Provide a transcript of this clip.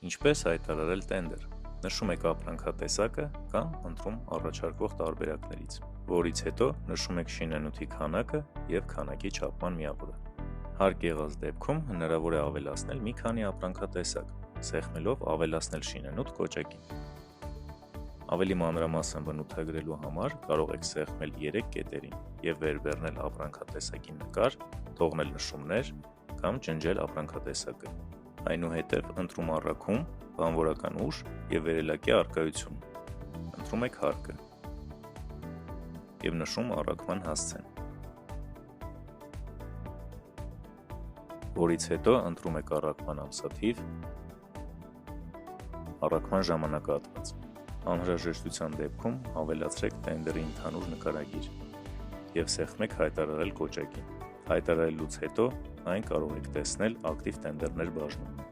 Ինչպես հայտարարել տենդեր։ Նշում եք ապրանքատեսակը կամ ընտրում առաջարկվող տարբերակներից, որից հետո նշում եք շինանյութի քանակը և քանակի չափման միավորը։ Հարկ եղած դեպքում հնարավոր է ավելացնել մի քանի ապրանքատեսակ, սեղմելով ավելացնել շինանյութ կոճակին։ Ավելի մանրամասն բնութագրելու համար կարող եք սեղմել 3 կետերին և վեր բեռնել ապրանքատեսակի նկար, թողնել նշումներ կամ ջնջել ապրանքատեսակը։ Այնուհետև ընտրում առաքում, բանվորական ուժ և վերելակի առկայություն։ Ընտրում եք հարկը և նշում առաքման հասցեն, որից հետո ընտրում եք առաքման ամսաթիվ, առաքման ժամանակահատված։ Անհրաժեշտության դեպքում ավելացրեք տենդերի ընդհանուր նկարագիր և սեղմեք հայտարարել կոճակին։ Հայտարարելուց հետո այն կարող եք տեսնել ակտիվ տենդերներ բաժնում։